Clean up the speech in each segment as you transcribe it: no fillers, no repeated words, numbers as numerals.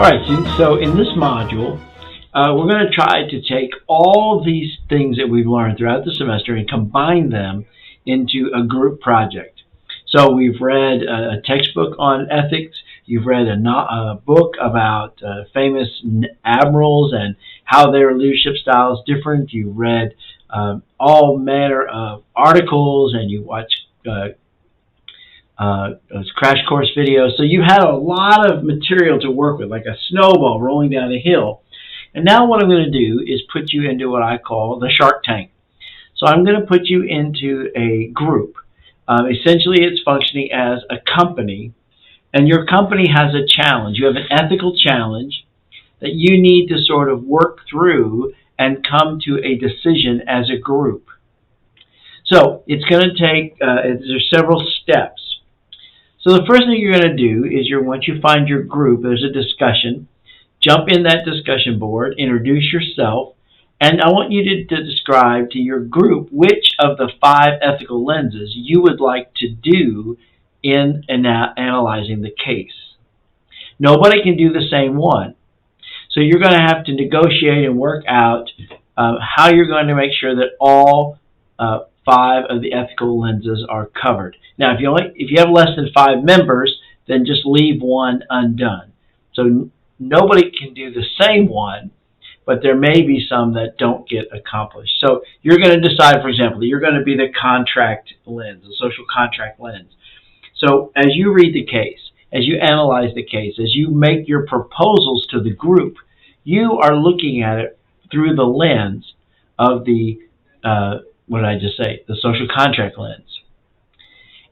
Alright, so in this module, we're going to try to take all these things that we've learned throughout the semester and combine them into a group project. So we've read a textbook on ethics, you've read a book about famous admirals and how their leadership style is different, you've read all manner of articles, and you watch crash course videos. So you had a lot of material to work with, like a snowball rolling down a hill. And now what I'm going to do is put you into what I call the Shark Tank. So I'm going to put you into a group. Essentially, it's functioning as a company, and your company has a challenge. You have an ethical challenge that you need to sort of work through and come to a decision as a group. So it's going to take, there's several steps. So the first thing you're going to do is once you find your group, there's a discussion. Jump in that discussion board, introduce yourself, and I want you to describe to your group which of the 5 ethical lenses you would like to do in analyzing the case. Nobody can do the same one. So you're going to have to negotiate and work out how you're going to make sure that all 5 of the ethical lenses are covered. Now, if you have less than 5 members, then just leave one undone. So nobody can do the same one, but there may be some that don't get accomplished. So you're going to decide, for example, that you're going to be the contract lens, the social contract lens. So as you read the case, as you analyze the case, as you make your proposals to the group, you are looking at it through the lens of the what did I just say? The social contract lens.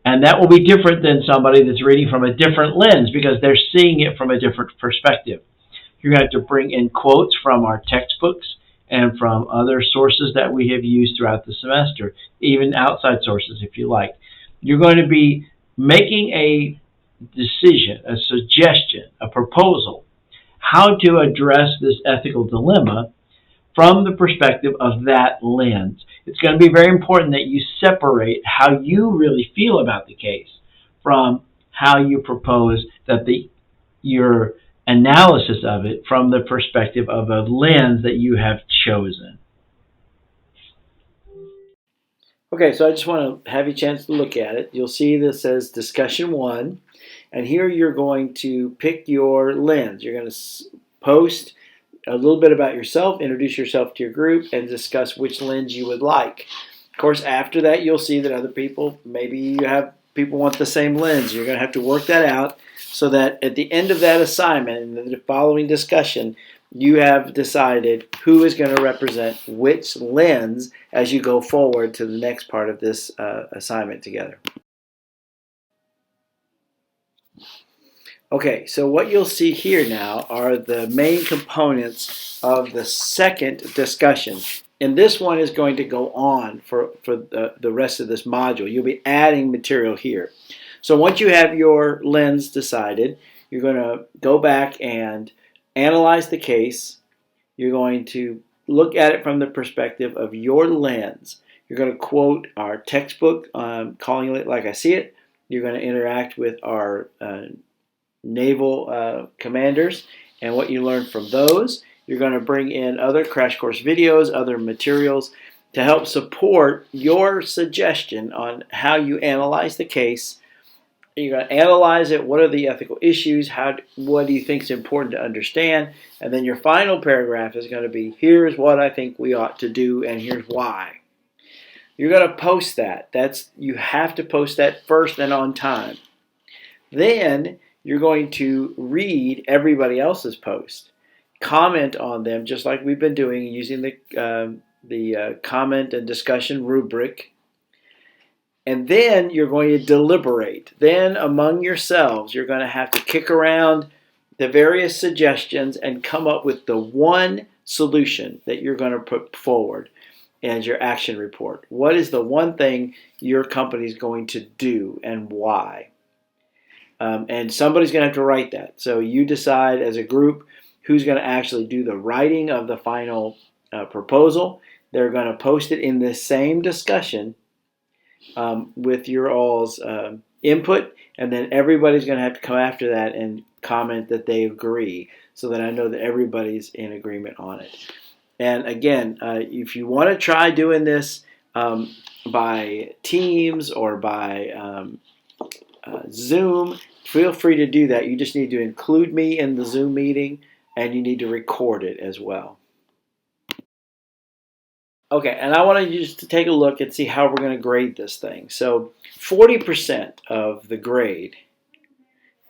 And that will be different than somebody that's reading from a different lens because they're seeing it from a different perspective. You're going to have to bring in quotes from our textbooks and from other sources that we have used throughout the semester, even outside sources if you like. You're going to be making a decision, a suggestion, a proposal, how to address this ethical dilemma from the perspective of that lens. It's going to be very important that you separate how you really feel about the case from how you propose that your analysis of it from the perspective of a lens that you have chosen. Okay, so I just want to have you a chance to look at it. You'll see this says Discussion 1, and here you're going to pick your lens. You're going to post a little bit about yourself, introduce yourself to your group, and discuss which lens you would like. Of course, after that, you'll see that other people, maybe you have people want the same lens. You're going to have to work that out so that at the end of that assignment, in the following discussion, you have decided who is going to represent which lens as you go forward to the next part of this assignment together. Okay, so what you'll see here now are the main components of the second discussion. And this one is going to go on for the rest of this module. You'll be adding material here. So once you have your lens decided, you're going to go back and analyze the case. You're going to look at it from the perspective of your lens. You're going to quote our textbook, Calling It Like I See It. You're going to interact with our naval commanders and what you learned from those. You're going to bring in other crash course videos, other materials to help support your suggestion on how you analyze the case. You're going to analyze it. What are the ethical issues? What do you think is important to understand? And then your final paragraph is going to be, here's what I think we ought to do, and here's why. You're going to post that. You have to post that first and on time. Then you're going to read everybody else's post, comment on them, just like we've been doing using the comment and discussion rubric. And then you're going to deliberate. Then among yourselves, you're going to have to kick around the various suggestions and come up with the one solution that you're going to put forward as your action report. What is the one thing your company is going to do and why? And somebody's going to have to write that. So you decide as a group who's going to actually do the writing of the final proposal. They're going to post it in this same discussion with your all's input, and then everybody's going to have to come after that and comment that they agree, so that I know that everybody's in agreement on it. And again, if you want to try doing this by Teams or by Zoom, feel free to do that. You just need to include me in the Zoom meeting, and you need to record it as well. Okay, and I want you just to take a look and see how we're going to grade this thing. So 40% of the grade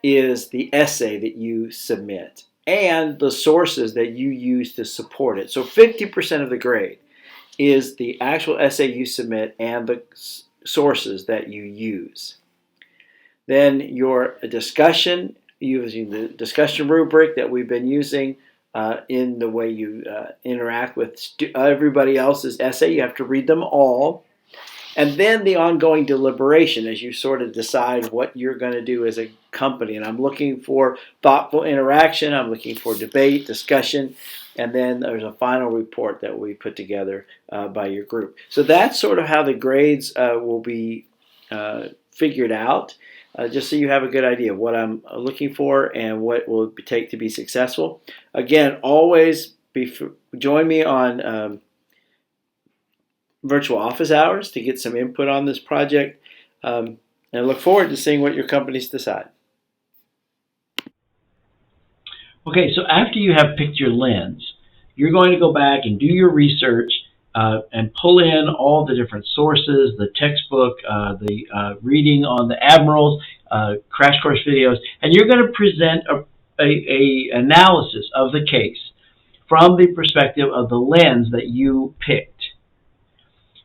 is the essay that you submit and the sources that you use to support it. So 50% of the grade is the actual essay you submit and the sources that you use. Then your discussion, using the discussion rubric that we've been using in the way you interact with everybody else's essay. You have to read them all. And then the ongoing deliberation as you sort of decide what you're going to do as a company. And I'm looking for thoughtful interaction. I'm looking for debate, discussion, and then there's a final report that we put together by your group. So that's sort of how the grades will be figured out. Just so you have a good idea of what I'm looking for and what will take to be successful. Again, always join me on virtual office hours to get some input on this project, and I look forward to seeing what your companies decide. Okay, so after you have picked your lens, you're going to go back and do your research and pull in all the different sources, the textbook, the reading on the admirals, crash course videos, and you're going to present a analysis of the case from the perspective of the lens that you picked.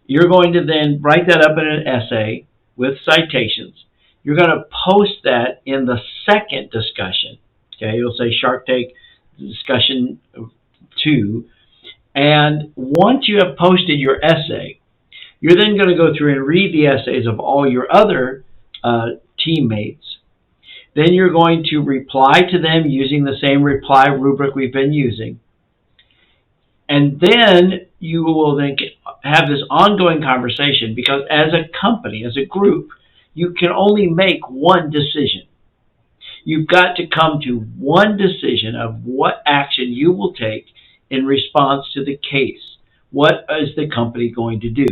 You're going to then write that up in an essay with citations. You're going to post that in the second discussion. Okay, you'll say Shark Tank discussion 2. And once you have posted your essay, you're then going to go through and read the essays of all your other teammates. Then you're going to reply to them using the same reply rubric we've been using. And then you will then have this ongoing conversation, because as a company, as a group, you can only make one decision. You've got to come to one decision of what action you will take in response to the case. What is the company going to do?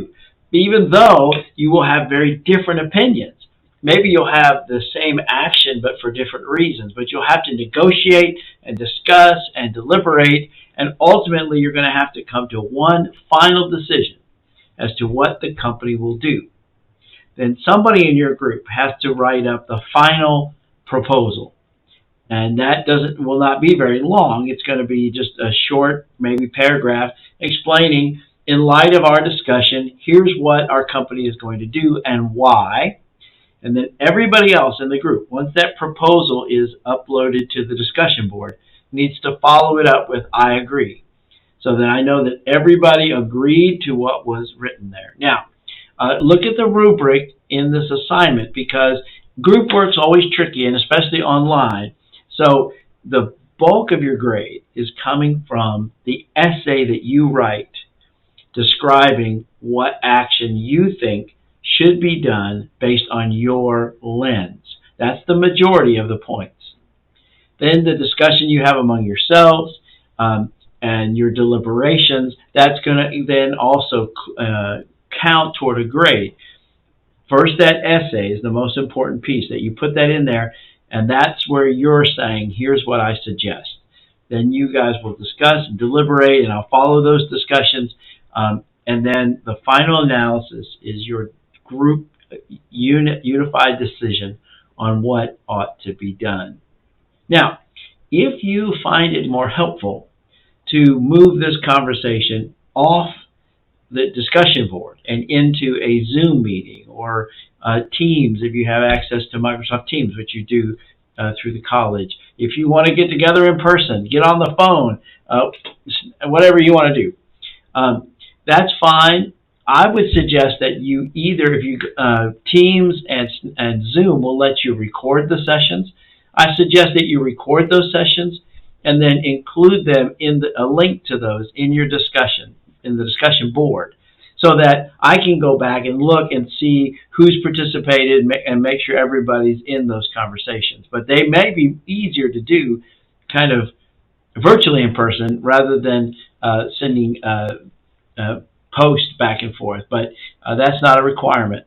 Even though you will have very different opinions. Maybe you'll have the same action but for different reasons, but you'll have to negotiate and discuss and deliberate, and ultimately you're going to have to come to one final decision as to what the company will do. Then somebody in your group has to write up the final proposal. And that will not be very long. It's going to be just a short, maybe paragraph, explaining, in light of our discussion, here's what our company is going to do and why. And then everybody else in the group, once that proposal is uploaded to the discussion board, needs to follow it up with I agree, so that I know that everybody agreed to what was written there. Now, look at the rubric in this assignment, because group work's always tricky, and especially online. So the bulk of your grade is coming from the essay that you write describing what action you think should be done based on your lens. That's the majority of the points. Then the discussion you have among yourselves and your deliberations, that's going to then also count toward a grade. First, that essay is the most important piece, that you put that in there, and that's where you're saying, here's what I suggest. Then you guys will discuss and deliberate, and I'll follow those discussions. And then the final analysis is your group unified decision on what ought to be done. Now, if you find it more helpful to move this conversation off the discussion board and into a Zoom meeting or Teams, if you have access to Microsoft Teams, which you do through the college. If you want to get together in person, get on the phone, whatever you want to do, that's fine. I would suggest that you either, if you Teams and Zoom will let you record the sessions, I suggest that you record those sessions and then include them in a link to those in your discussion, in the discussion board, so that I can go back and look and see who's participated and make sure everybody's in those conversations. But they may be easier to do kind of virtually in person rather than sending posts back and forth. But that's not a requirement.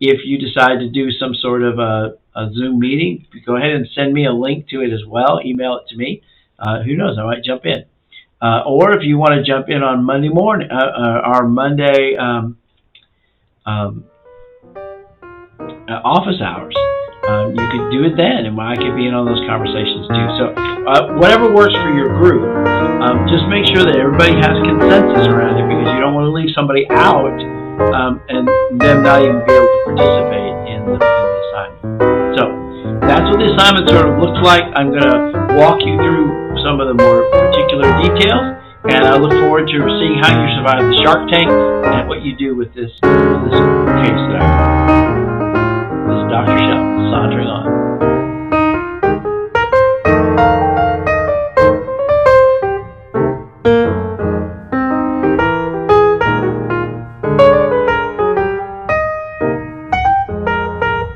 If you decide to do some sort of a Zoom meeting, go ahead and send me a link to it as well. Email it to me. Who knows? I might jump in. Or if you want to jump in on Monday morning, our Monday office hours, you could do it then, and I could be in on those conversations too. So whatever works for your group, just make sure that everybody has consensus around it, because you don't want to leave somebody out and them not even be able to participate in the assignment. So that's what the assignment sort of looks like. I'm going to walk you through some of the more particular details, and I look forward to seeing how you survive the Shark Tank and what you do with this case that I